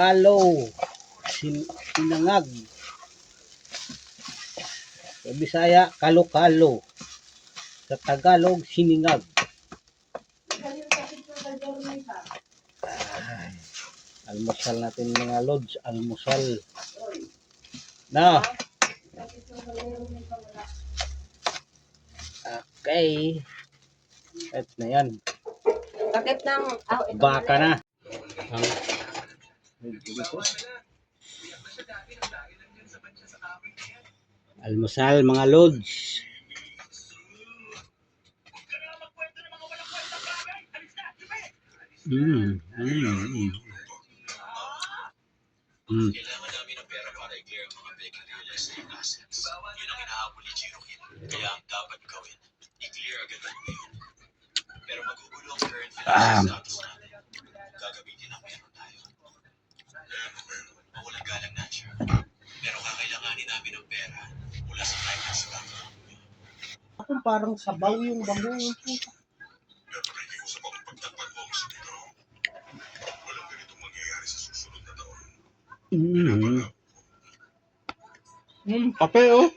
kalo, sinangag. Sa Bisaya, kalo-kalo. Sa Tagalog, siningag. Almusal natin mga lods, almusal. Na. Okay. At na yan. Bakit nang Baka na. Almusal mga lods. Kailangan namin ng pera para i-clear ang mga vacant real estate assets. Yun ang hinahabol ni Jirokit. Kaya ang dapat gawin, i-clear agad ang ngayon. Pero magugulo ang current financial status natin. Gagamitin ang pera tayo. Mawalang galang na siya. Pero kakailanganin namin ng pera mula sa private stock. Ako parang sabaw yung bango. Pero nakikiusap akong pagtatag mo ang sinigro. Walang ganitong mangyayari sa susunod na taon. Kape oh.